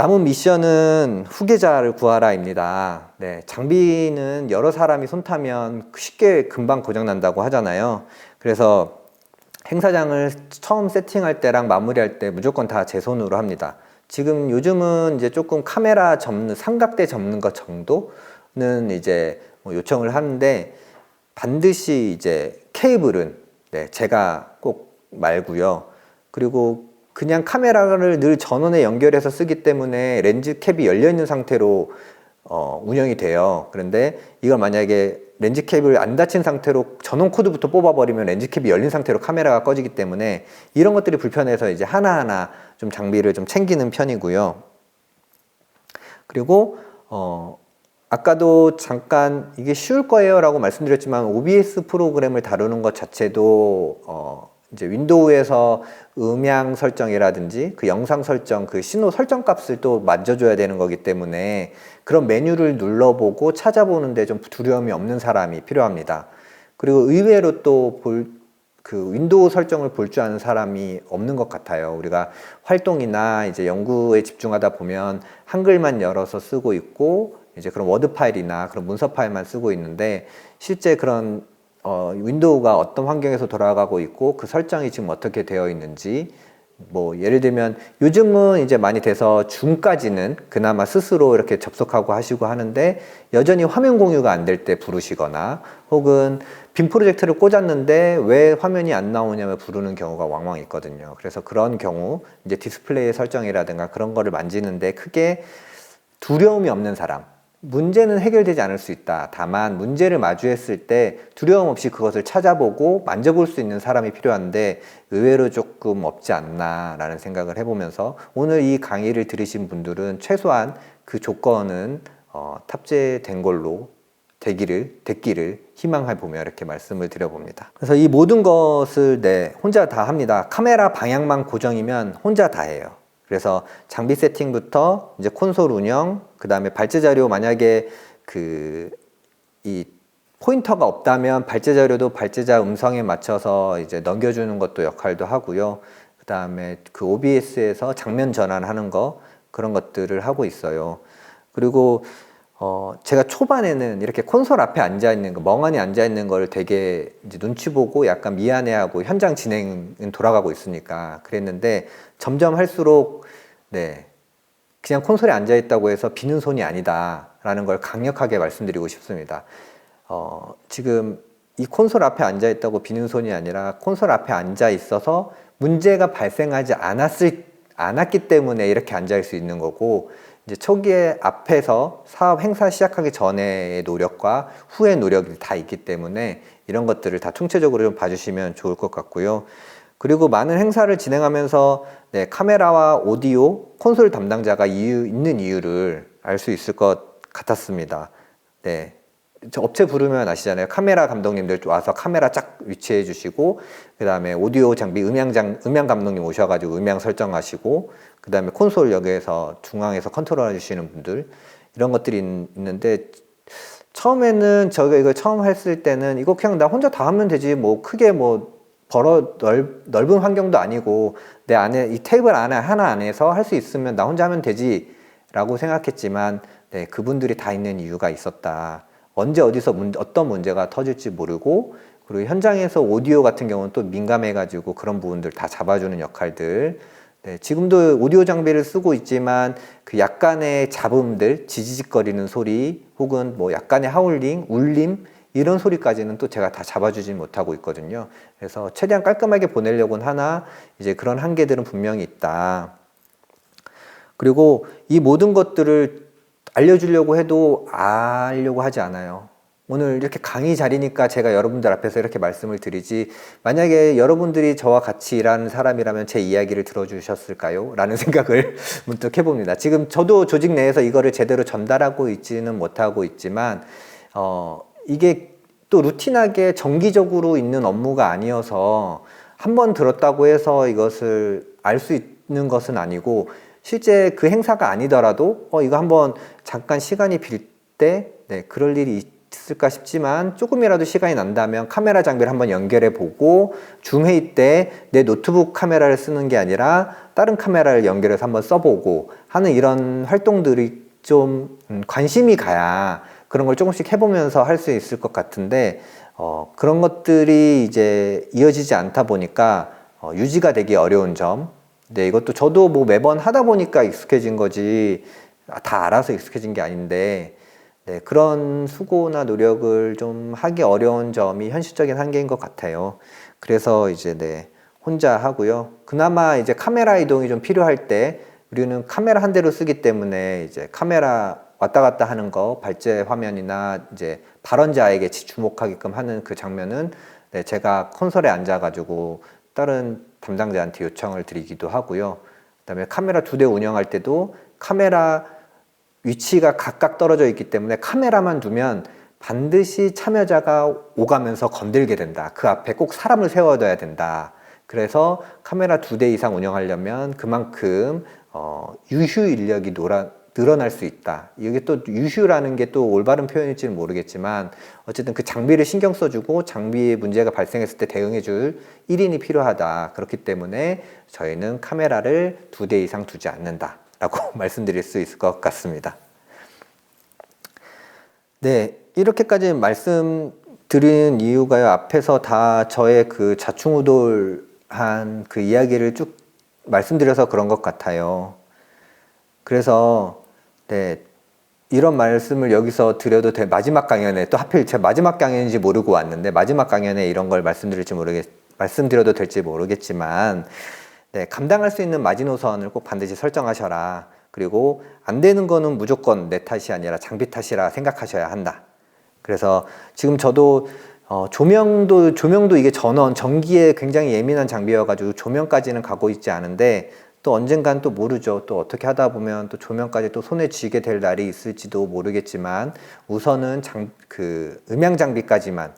남은 미션은 후계자를 구하라입니다. 네, 장비는 여러 사람이 손타면 쉽게 금방 고장난다고 하잖아요. 그래서 행사장을 처음 세팅할 때랑 마무리할 때 무조건 다 제 손으로 합니다. 지금 요즘은 이제 조금 카메라 접는, 삼각대 접는 것 정도는 이제 뭐 요청을 하는데, 반드시 이제 케이블은 제가 꼭 말고요. 그리고 그냥 카메라를 늘 전원에 연결해서 쓰기 때문에 렌즈 캡이 열려 있는 상태로 운영이 돼요. 그런데 이걸 만약에 렌즈 캡을 안 닫힌 상태로 전원 코드부터 뽑아버리면 렌즈 캡이 열린 상태로 카메라가 꺼지기 때문에 이런 것들이 불편해서 이제 하나하나 좀 장비를 좀 챙기는 편이고요. 그리고 아까도 잠깐 이게 쉬울 거예요 라고 말씀드렸지만, OBS 프로그램을 다루는 것 자체도 이제 윈도우에서 음향 설정이라든지 그 영상 설정, 그 신호 설정 값을 또 만져줘야 되는 거기 때문에 그런 메뉴를 눌러보고 찾아보는데 좀 두려움이 없는 사람이 필요합니다. 그리고 의외로 또 그 윈도우 설정을 볼 줄 아는 사람이 없는 것 같아요. 우리가 활동이나 이제 연구에 집중하다 보면 한글만 열어서 쓰고 있고, 이제 그런 워드 파일이나 그런 문서 파일만 쓰고 있는데, 실제 그런 윈도우가 어떤 환경에서 돌아가고 있고 그 설정이 지금 어떻게 되어 있는지, 뭐 예를 들면 요즘은 이제 많이 돼서 줌까지는 그나마 스스로 이렇게 접속하고 하시고 하는데, 여전히 화면 공유가 안 될 때 부르시거나, 혹은 빔 프로젝터를 꽂았는데 왜 화면이 안 나오냐며 부르는 경우가 왕왕 있거든요. 그래서 그런 경우 이제 디스플레이 설정이라든가 그런 거를 만지는데 크게 두려움이 없는 사람, 문제는 해결되지 않을 수 있다. 다만 문제를 마주했을 때 두려움 없이 그것을 찾아보고 만져볼 수 있는 사람이 필요한데 의외로 조금 없지 않나 라는 생각을 해보면서, 오늘 이 강의를 들으신 분들은 최소한 그 조건은 탑재된 걸로 됐기를 희망해보며 이렇게 말씀을 드려봅니다. 그래서 이 모든 것을 혼자 다 합니다. 카메라 방향만 고정이면 혼자 다 해요. 그래서 장비 세팅부터 이제 콘솔 운영, 그 다음에 발제 자료, 만약에 이 포인터가 없다면 발제 자료도 발제자 음성에 맞춰서 이제 넘겨주는 것도 역할도 하고요. 그 다음에 그 OBS에서 장면 전환하는 거, 그런 것들을 하고 있어요. 그리고 제가 초반에는 이렇게 콘솔 앞에 앉아 있는 거, 멍하니 앉아 있는 걸 되게 이제 눈치 보고 약간 미안해하고, 현장 진행은 돌아가고 있으니까 그랬는데, 점점 할수록 그냥 콘솔에 앉아 있다고 해서 비는 손이 아니다 라는 걸 강력하게 말씀드리고 싶습니다. 지금 이 콘솔 앞에 앉아 있다고 비는 손이 아니라, 콘솔 앞에 앉아 있어서 문제가 발생하지 않았기 때문에 이렇게 앉아 있을 수 있는 거고, 이제 초기에 앞에서 사업 행사 시작하기 전의 노력과 후의 노력이 다 있기 때문에 이런 것들을 다 총체적으로 좀 봐주시면 좋을 것 같고요. 그리고 많은 행사를 진행하면서 카메라와 오디오, 콘솔 담당자가 있는 이유를 알 수 있을 것 같았습니다. 저 업체 부르면 아시잖아요. 카메라 감독님들 와서 카메라 쫙 위치해 주시고, 그 다음에 오디오 장비, 음향 감독님 오셔가지고 음향 설정하시고, 그 다음에 콘솔 여기에서 중앙에서 컨트롤 해주시는 분들, 이런 것들이 있는데, 처음에는 저희가 이걸 처음 했을 때는 이거 그냥 나 혼자 다 하면 되지, 뭐 크게 뭐 넓은 환경도 아니고 내 안에 이 테이블 하나 안에서 할 수 있으면 나 혼자 하면 되지 라고 생각했지만, 그분들이 다 있는 이유가 있었다. 언제 어디서 어떤 문제가 터질지 모르고, 그리고 현장에서 오디오 같은 경우는 또 민감해가지고 그런 부분들 다 잡아주는 역할들, 지금도 오디오 장비를 쓰고 있지만 그 약간의 잡음들, 지지직거리는 소리, 혹은 뭐 약간의 하울링, 울림, 이런 소리까지는 또 제가 다 잡아주지 못하고 있거든요. 그래서 최대한 깔끔하게 보내려고는 하나, 이제 그런 한계들은 분명히 있다. 그리고 이 모든 것들을 알려주려고 해도 알려고 하지 않아요. 오늘 이렇게 강의 자리니까 제가 여러분들 앞에서 이렇게 말씀을 드리지, 만약에 여러분들이 저와 같이 일하는 사람이라면 제 이야기를 들어주셨을까요? 라는 생각을 문득 해봅니다. 지금 저도 조직 내에서 이거를 제대로 전달하고 있지는 못하고 있지만, 이게 또 루틴하게 정기적으로 있는 업무가 아니어서 한 번 들었다고 해서 이것을 알 수 있는 것은 아니고, 실제 그 행사가 아니더라도 이거 한번 잠깐 시간이 빌 때 그럴 일이 있을까 싶지만 조금이라도 시간이 난다면 카메라 장비를 한번 연결해 보고 줌 회의 때 내 노트북 카메라를 쓰는 게 아니라 다른 카메라를 연결해서 한번 써보고 하는 이런 활동들이 좀 관심이 가야 그런 걸 조금씩 해보면서 할 수 있을 것 같은데 그런 것들이 이제 이어지지 않다 보니까 유지가 되기 어려운 점. 네, 이것도 저도 뭐 매번 하다 보니까 익숙해진 거지 다 알아서 익숙해진 게 아닌데 네, 그런 수고나 노력을 좀 하기 어려운 점이 현실적인 한계인 것 같아요. 그래서 이제 네, 혼자 하고요. 그나마 이제 카메라 이동이 좀 필요할 때 우리는 카메라 한 대로 쓰기 때문에 이제 카메라 왔다 갔다 하는 거, 발제 화면이나 이제 발언자에게 주목하게끔 하는 그 장면은 네, 제가 콘솔에 앉아가지고 다른 담당자한테 요청을 드리기도 하고요. 그다음에 카메라 2대 운영할 때도 카메라 위치가 각각 떨어져 있기 때문에 카메라만 두면 반드시 참여자가 오가면서 건들게 된다. 그 앞에 꼭 사람을 세워둬야 된다. 그래서 카메라 2대 이상 운영하려면 그만큼 유휴 인력이 늘어날 수 있다. 이게 또 유휴라는 게 또 올바른 표현일지는 모르겠지만 어쨌든 그 장비를 신경 써주고 장비에 문제가 발생했을 때 대응해줄 1인이 필요하다. 그렇기 때문에 저희는 카메라를 2대 이상 두지 않는다 라고 말씀드릴 수 있을 것 같습니다. 네, 이렇게까지 말씀드린 이유가요. 앞에서 다 저의 그 좌충우돌한 그 이야기를 쭉 말씀드려서 그런 것 같아요. 그래서 네, 이런 말씀을 여기서 드려도 될 마지막 강연에 또 하필 제 마지막 강연인지 모르고 왔는데 마지막 강연에 이런 걸 말씀드려도 될지 모르겠지만 네, 감당할 수 있는 마지노선을 꼭 반드시 설정하셔라. 그리고 안 되는 거는 무조건 내 탓이 아니라 장비 탓이라 생각하셔야 한다. 그래서 지금 저도 조명도 이게 전기에 굉장히 예민한 장비여가지고 조명까지는 가고 있지 않은데 또 언젠간 또 모르죠. 또 어떻게 하다 보면 또 조명까지 또 손에 쥐게 될 날이 있을지도 모르겠지만 우선은 음향 장비까지만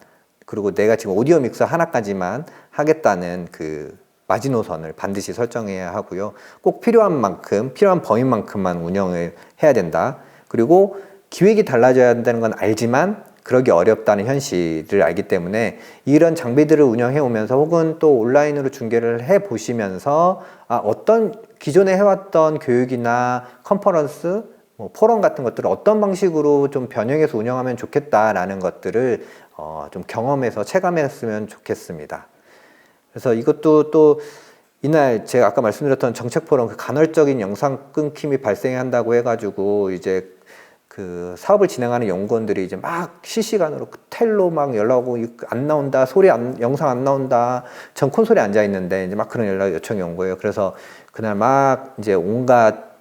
그리고 내가 지금 오디오 믹서 하나까지만 하겠다는 그 마지노선을 반드시 설정해야 하고요. 꼭 필요한 범위만큼만 운영을 해야 된다. 그리고 기획이 달라져야 한다는 건 알지만 그러기 어렵다는 현실을 알기 때문에 이런 장비들을 운영해 오면서 혹은 또 온라인으로 중계를 해 보시면서 어떤 기존에 해왔던 교육이나 컨퍼런스, 포럼 같은 것들을 어떤 방식으로 좀 변형해서 운영하면 좋겠다라는 것들을 좀 경험해서 체감했으면 좋겠습니다. 그래서 이것도 또 이날 제가 아까 말씀드렸던 정책 포럼 그 간헐적인 영상 끊김이 발생한다고 해가지고 이제 그 사업을 진행하는 연구원들이 이제 막 실시간으로 텔로 막 연락 오고 안 나온다, 영상 안 나온다. 전 콘솔에 앉아 있는데 이제 막 그런 연락 요청이 온 거예요. 그래서 그날 막 이제 온갖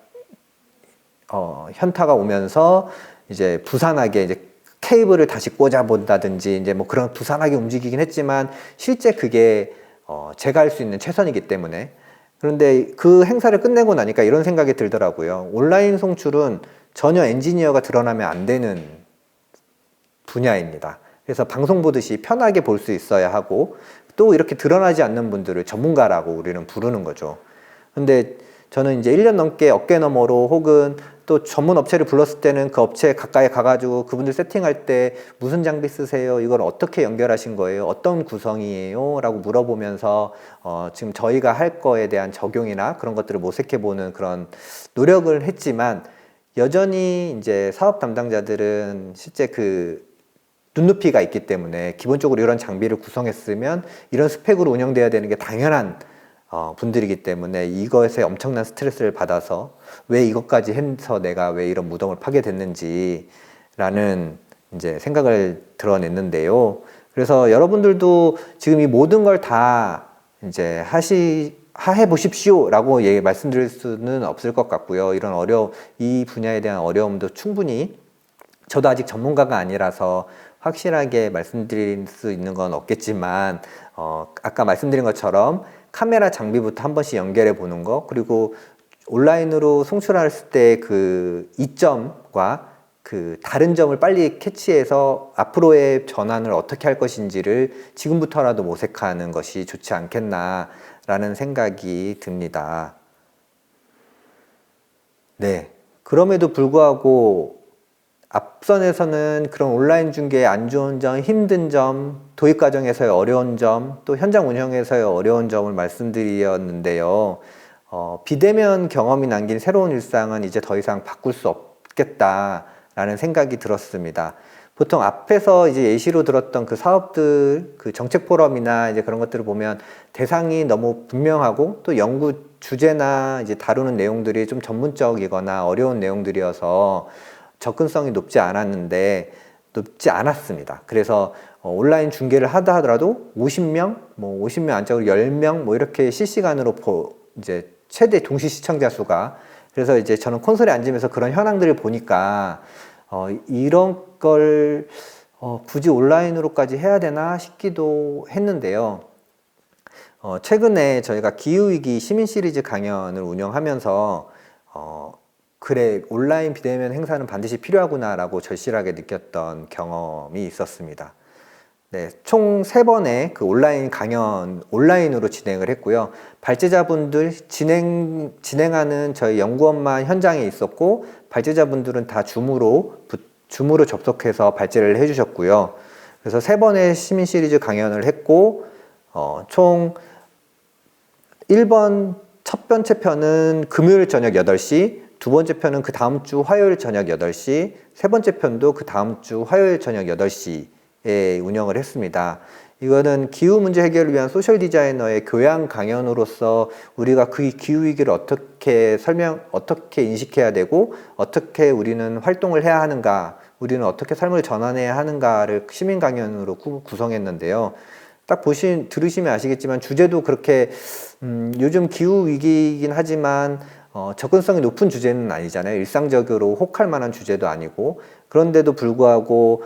현타가 오면서 이제 부산하게 이제 케이블을 다시 꽂아 본다든지 이제 뭐 그런 부산하게 움직이긴 했지만 실제 그게 제가 할 수 있는 최선이기 때문에. 그런데 그 행사를 끝내고 나니까 이런 생각이 들더라고요. 온라인 송출은 전혀 엔지니어가 드러나면 안 되는 분야입니다. 그래서 방송 보듯이 편하게 볼 수 있어야 하고 또 이렇게 드러나지 않는 분들을 전문가라고 우리는 부르는 거죠. 근데 저는 이제 1년 넘게 어깨너머로 혹은 또 전문 업체를 불렀을 때는 그 업체 가까이 가가지고 그분들 세팅할 때 무슨 장비 쓰세요? 이걸 어떻게 연결하신 거예요? 어떤 구성이에요? 라고 물어보면서 지금 저희가 할 거에 대한 적용이나 그런 것들을 모색해보는 그런 노력을 했지만 여전히 이제 사업 담당자들은 실제 그 눈높이가 있기 때문에 기본적으로 이런 장비를 구성했으면 이런 스펙으로 운영돼야 되는 게 당연한 분들이기 때문에 이것에 엄청난 스트레스를 받아서 왜 이것까지 해서 내가 왜 이런 무덤을 파게 됐는지 라는 이제 생각을 드러냈는데요. 그래서 여러분들도 지금 이 모든 걸 다 이제 해 보십시오 라고 말씀드릴 수는 없을 것 같고요. 이 분야에 대한 어려움도 충분히 저도 아직 전문가가 아니라서 확실하게 말씀드릴 수 있는 건 없겠지만 아까 말씀드린 것처럼 카메라 장비부터 한 번씩 연결해 보는 거, 그리고 온라인으로 송출했을 때 그 이점과 그 다른 점을 빨리 캐치해서 앞으로의 전환을 어떻게 할 것인지를 지금부터라도 모색하는 것이 좋지 않겠나라는 생각이 듭니다. 네. 그럼에도 불구하고 앞선에서는 그런 온라인 중개의 안 좋은 점, 힘든 점, 도입 과정에서의 어려운 점, 또 현장 운영에서의 어려운 점을 말씀드렸는데요. 비대면 경험이 남긴 새로운 일상은 이제 더 이상 바꿀 수 없겠다라는 생각이 들었습니다. 보통 앞에서 이제 예시로 들었던 그 사업들, 그 정책 포럼이나 이제 그런 것들을 보면 대상이 너무 분명하고 또 연구 주제나 이제 다루는 내용들이 좀 전문적이거나 어려운 내용들이어서 접근성이 높지 않았습니다. 그래서 온라인 중계를 하다 하더라도 50명, 뭐 50명 안짝으로 10명 뭐 이렇게 실시간으로 이제 최대 동시 시청자 수가. 그래서 이제 저는 콘솔에 앉으면서 그런 현황들을 보니까 이런 걸 굳이 온라인으로까지 해야 되나 싶기도 했는데요. 최근에 저희가 기후위기 시민 시리즈 강연을 운영하면서 그래, 온라인 비대면 행사는 반드시 필요하구나라고 절실하게 느꼈던 경험이 있었습니다. 네, 총 3번의 그 온라인 강연, 온라인으로 진행을 했고요. 발제자분들, 진행하는 저희 연구원만 현장에 있었고, 발제자분들은 다 줌으로 접속해서 발제를 해주셨고요. 그래서 3번의 시민 시리즈 강연을 했고, 총 1번 첫 번째 편은 금요일 저녁 8시, 두 번째 편은 그 다음 주 화요일 저녁 8시, 세 번째 편도 그 다음 주 화요일 저녁 8시에 운영을 했습니다. 이거는 기후 문제 해결을 위한 소셜 디자이너의 교양 강연으로서 우리가 그 기후 위기를 어떻게 인식해야 되고 어떻게 우리는 활동을 해야 하는가, 우리는 어떻게 삶을 전환해야 하는가를 시민 강연으로 구성했는데요. 딱 들으시면 아시겠지만 주제도 그렇게 요즘 기후 위기이긴 하지만 접근성이 높은 주제는 아니잖아요. 일상적으로 혹할 만한 주제도 아니고. 그런데도 불구하고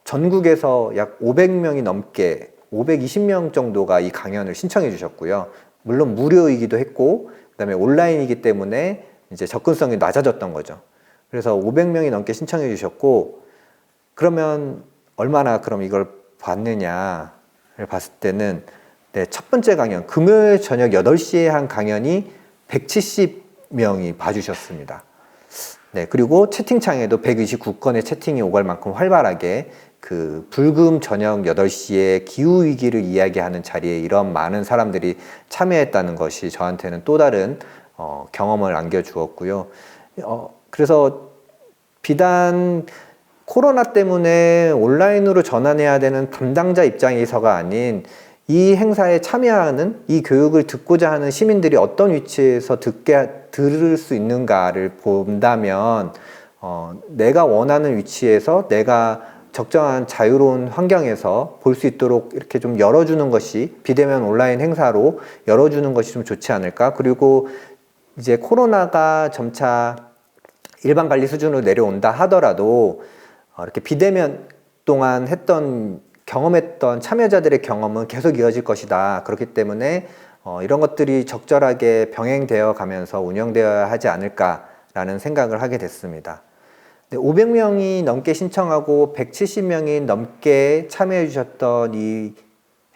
전국에서 약 500명이 넘게 520명 정도가 이 강연을 신청해 주셨고요. 물론 무료이기도 했고 그다음에 온라인이기 때문에 이제 접근성이 낮아졌던 거죠. 그래서 500명이 넘게 신청해 주셨고, 그러면 얼마나 그럼 이걸 봤느냐를 봤을 때는 첫 번째 강연 금요일 저녁 8시에 한 강연이 170명이 봐주셨습니다. 네, 그리고 채팅창에도 129건의 채팅이 오갈 만큼 활발하게 그 불금 저녁 8시에 기후위기를 이야기하는 자리에 이런 많은 사람들이 참여했다는 것이 저한테는 또 다른 경험을 안겨주었고요. 그래서 비단 코로나 때문에 온라인으로 전환해야 되는 담당자 입장에서가 아닌 이 행사에 참여하는, 이 교육을 듣고자 하는 시민들이 어떤 위치에서 들을 수 있는가를 본다면 내가 원하는 위치에서 내가 적정한 자유로운 환경에서 볼 수 있도록 이렇게 좀 열어주는 것이, 비대면 온라인 행사로 열어주는 것이 좀 좋지 않을까. 그리고 이제 코로나가 점차 일반 관리 수준으로 내려온다 하더라도 이렇게 비대면 동안 경험했던 참여자들의 경험은 계속 이어질 것이다. 그렇기 때문에 이런 것들이 적절하게 병행되어 가면서 운영되어야 하지 않을까라는 생각을 하게 됐습니다. 500명이 넘게 신청하고 170명이 넘게 참여해 주셨던 이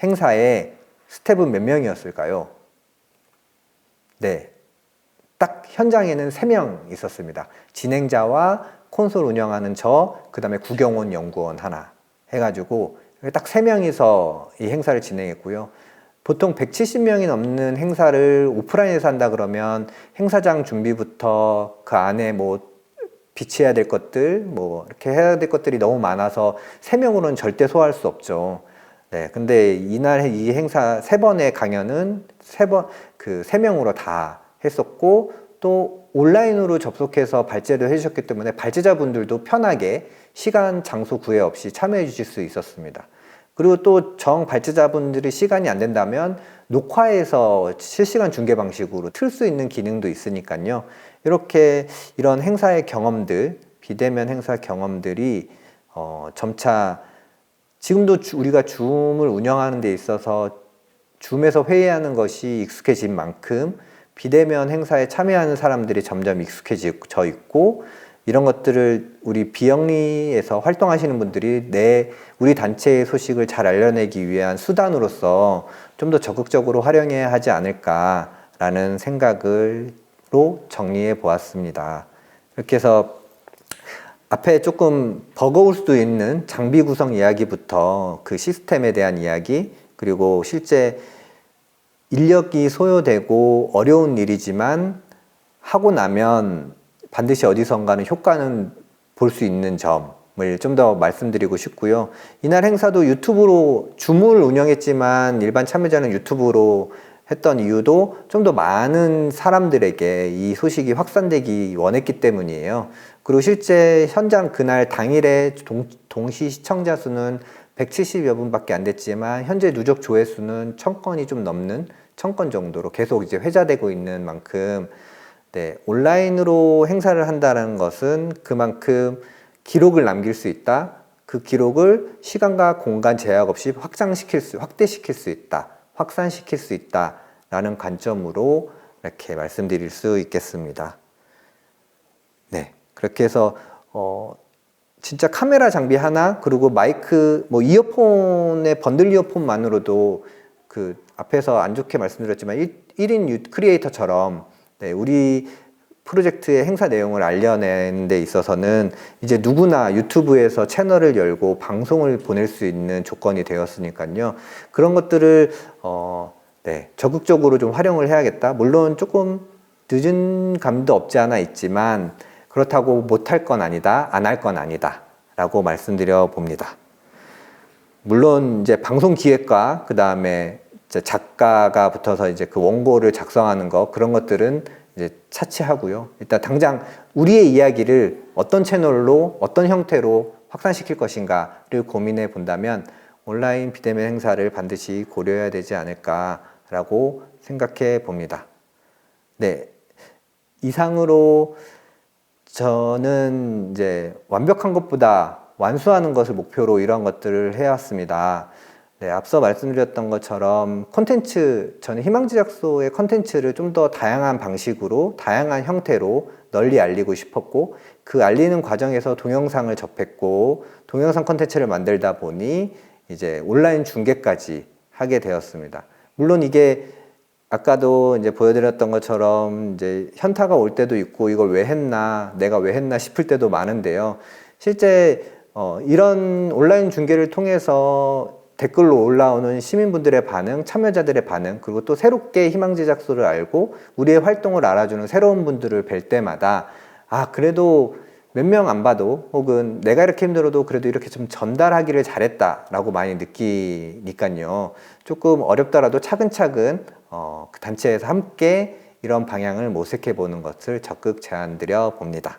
행사에 스텝은 몇 명이었을까요? 네, 딱 현장에는 3명 있었습니다. 진행자와 콘솔 운영하는 그 다음에 구경원 연구원 하나 해가지고 딱 3명이서 이 행사를 진행했고요. 보통 170명이 넘는 행사를 오프라인에서 한다 그러면 행사장 준비부터 그 안에 뭐 비치해야 될 것들, 뭐 이렇게 해야 될 것들이 너무 많아서 3명으로는 절대 소화할 수 없죠. 네, 근데 이날 이 행사 3번의 강연은 3명으로 다 했었고, 또 온라인으로 접속해서 발제를 해주셨기 때문에 발제자분들도 편하게 시간, 장소 구애 없이 참여해 주실 수 있었습니다. 그리고 또 발제자분들이 시간이 안 된다면 녹화해서 실시간 중계 방식으로 틀 수 있는 기능도 있으니까요. 이렇게 이런 행사의 경험들, 비대면 행사 경험들이 점차 지금도 우리가 줌을 운영하는 데 있어서 줌에서 회의하는 것이 익숙해진 만큼 비대면 행사에 참여하는 사람들이 점점 익숙해져 있고, 이런 것들을 우리 비영리에서 활동하시는 분들이 우리 단체의 소식을 잘 알려내기 위한 수단으로서 좀 더 적극적으로 활용해야 하지 않을까라는 생각으로 정리해 보았습니다. 이렇게 해서 앞에 조금 버거울 수도 있는 장비 구성 이야기부터 그 시스템에 대한 이야기, 그리고 실제 인력이 소요되고 어려운 일이지만 하고 나면 반드시 어디선가는 효과는 볼 수 있는 점을 좀 더 말씀드리고 싶고요. 이날 행사도 유튜브로 줌을 운영했지만 일반 참여자는 유튜브로 했던 이유도 좀 더 많은 사람들에게 이 소식이 확산되기 원했기 때문이에요. 그리고 실제 현장 그날 당일에 동시 시청자 수는 170여 분밖에 안 됐지만 현재 누적 조회수는 1000건이 좀 넘는 1000건 정도로 계속 이제 회자되고 있는 만큼, 네, 온라인으로 행사를 한다는 것은 그만큼 기록을 남길 수 있다. 그 기록을 시간과 공간 제약 없이 확대시킬 수 있다. 확산시킬 수 있다라는 관점으로 이렇게 말씀드릴 수 있겠습니다. 네, 그렇게 해서 진짜 카메라 장비 하나, 그리고 마이크, 뭐 이어폰의 번들 이어폰만으로도 그 앞에서 안 좋게 말씀드렸지만 1인 크리에이터처럼, 네, 우리 프로젝트의 행사 내용을 알려내는 데 있어서는 이제 누구나 유튜브에서 채널을 열고 방송을 보낼 수 있는 조건이 되었으니까요. 그런 것들을 네, 적극적으로 좀 활용을 해야겠다. 물론 조금 늦은 감도 없지 않아 있지만 그렇다고 못할 건 아니다, 안 할 건 아니다 라고 말씀드려 봅니다. 물론 이제 방송 기획과 그 다음에 작가가 붙어서 이제 그 원고를 작성하는 거, 그런 것들은 이제 차치하고요. 일단 당장 우리의 이야기를 어떤 채널로, 어떤 형태로 확산시킬 것인가를 고민해 본다면 온라인 비대면 행사를 반드시 고려해야 되지 않을까라고 생각해 봅니다. 네, 이상으로 저는 이제 완벽한 것보다 완수하는 것을 목표로 이런 것들을 해왔습니다. 네, 앞서 말씀드렸던 것처럼 저는 희망제작소의 콘텐츠를 좀 더 다양한 방식으로, 다양한 형태로 널리 알리고 싶었고, 그 알리는 과정에서 동영상을 접했고, 동영상 콘텐츠를 만들다 보니 이제 온라인 중계까지 하게 되었습니다. 물론 이게 아까도 이제 보여드렸던 것처럼 이제 현타가 올 때도 있고, 이걸 왜 했나, 내가 왜 했나 싶을 때도 많은데요. 실제 이런 온라인 중계를 통해서 댓글로 올라오는 시민분들의 반응, 참여자들의 반응, 그리고 또 새롭게 희망제작소를 알고 우리의 활동을 알아주는 새로운 분들을 뵐 때마다 그래도 몇 명 안 봐도, 혹은 내가 이렇게 힘들어도 그래도 이렇게 좀 전달하기를 잘했다라고 많이 느끼니까요. 조금 어렵더라도 차근차근 그 단체에서 함께 이런 방향을 모색해 보는 것을 적극 제안드려 봅니다.